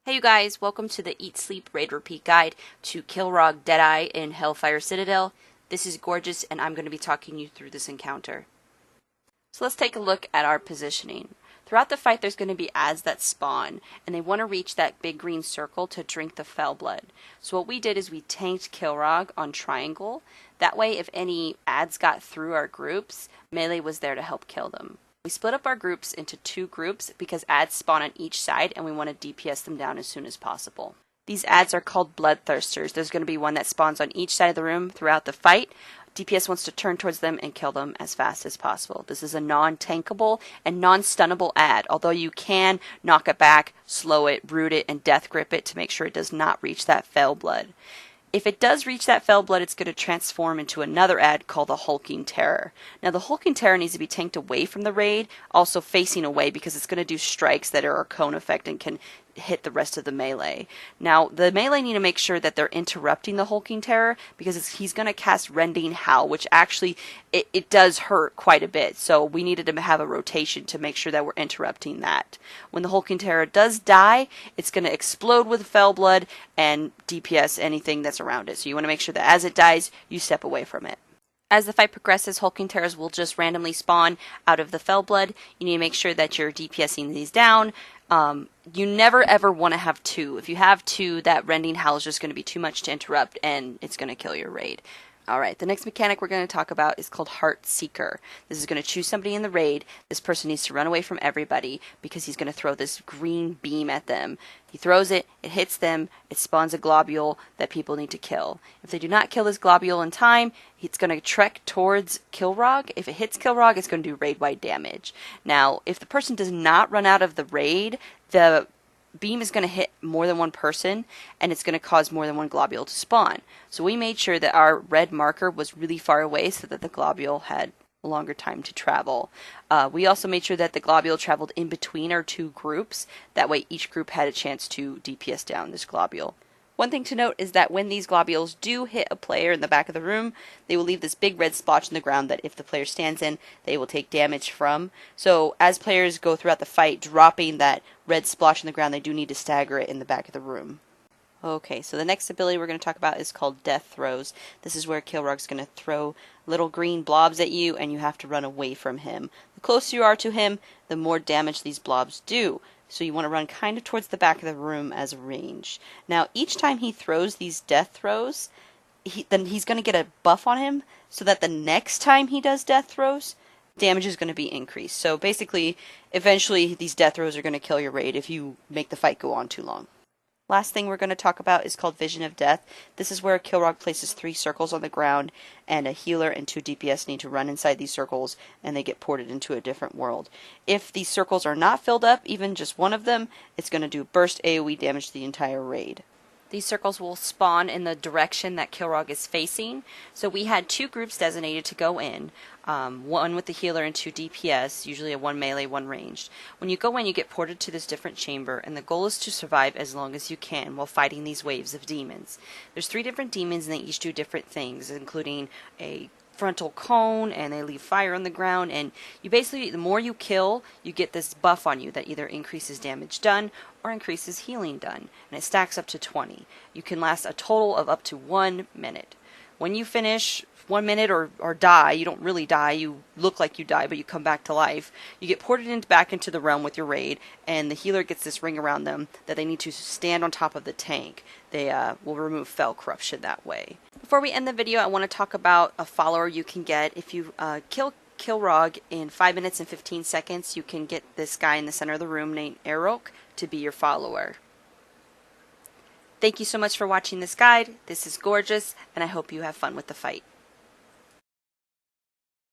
Hey you guys, welcome to the Eat, Sleep, Raid, Repeat guide to Killrogg Deadeye in Hellfire Citadel. This is Gorgeous and I'm going to be talking you through this encounter. So let's take a look at our positioning. Throughout the fight there's going to be adds that spawn and they want to reach that big green circle to drink the fell blood. So what we did is we tanked Killrogg on triangle. That way if any adds got through our groups, melee was there to help kill them. We split up our groups into two groups because adds spawn on each side and we want to DPS them down as soon as possible. These adds are called bloodthirsters. There's going to be one that spawns on each side of the room throughout the fight. DPS wants to turn towards them and kill them as fast as possible. This is a non-tankable and non-stunnable add, although you can knock it back, slow it, root it, and death grip it to make sure it does not reach that fell blood. If it does reach that fell blood, it's going to transform into another add called the Hulking Terror. Now, the Hulking Terror needs to be tanked away from the raid, also facing away because it's going to do strikes that are a cone effect and can hit the rest of the melee. Now, the melee need to make sure that they're interrupting the Hulking Terror because he's going to cast Rending Howl, which actually, it does hurt quite a bit. So we needed to have a rotation to make sure that we're interrupting that. When the Hulking Terror does die, it's going to explode with fell blood and DPS anything that's around it. So you want to make sure that as it dies, you step away from it. As the fight progresses, Hulking Terrors will just randomly spawn out of the fell blood. You need to make sure that you're DPSing these down. You never ever want to have two. If you have two, that Rending Howl is just going to be too much to interrupt and it's going to kill your raid. Alright, the next mechanic we're going to talk about is called Heart Seeker. This is going to choose somebody in the raid. This person needs to run away from everybody because he's going to throw this green beam at them. He throws it, it hits them, it spawns a globule that people need to kill. If they do not kill this globule in time, it's going to trek towards Killrogg. If it hits Killrogg, it's going to do raid-wide damage. Now, if the person does not run out of the raid, the beam is going to hit more than one person and it's going to cause more than one globule to spawn. So we made sure that our red marker was really far away so that the globule had a longer time to travel. We also made sure that the globule traveled in between our two groups. That way each group had a chance to DPS down this globule. One thing to note is that when these globules do hit a player in the back of the room, they will leave this big red splotch in the ground that if the player stands in, they will take damage from. So as players go throughout the fight dropping that red splotch in the ground, they do need to stagger it in the back of the room. Okay, so the next ability we're going to talk about is called Death Throws. This is where Killrogg's going to throw little green blobs at you and you have to run away from him. The closer you are to him, the more damage these blobs do. So you want to run kind of towards the back of the room as range. Now, each time he throws these death throws, then he's going to get a buff on him so that the next time he does death throws, damage is going to be increased. So basically, eventually, these death throws are going to kill your raid if you make the fight go on too long. Last thing we're going to talk about is called Vision of Death. This is where Killrogg places 3 circles on the ground and a healer and 2 DPS need to run inside these circles and they get ported into a different world. If these circles are not filled up, even just one of them, it's going to do burst AoE damage to the entire raid. These circles will spawn in the direction that Killrogg is facing. So we had 2 groups designated to go in. One with the healer and 2 DPS, usually a 1 melee, 1 ranged. When you go in, you get ported to this different chamber, and the goal is to survive as long as you can while fighting these waves of demons. There's 3 different demons, and they each do different things, including a frontal cone, and they leave fire on the ground, and you basically, the more you kill, you get this buff on you that either increases damage done or increases healing done, and it stacks up to 20. You can last a total of up to 1 minute. When you finish 1 minute or die, you don't really die, you look like you die, but you come back to life. You get ported back into the realm with your raid, and the healer gets this ring around them that they need to stand on top of the tank. They will remove fell corruption that way. Before we end the video, I want to talk about a follower you can get. If you kill Killrogg in 5 minutes and 15 seconds, you can get this guy in the center of the room named Killrogg to be your follower. Thank you so much for watching this guide. This is Gorgeous, and I hope you have fun with the fight.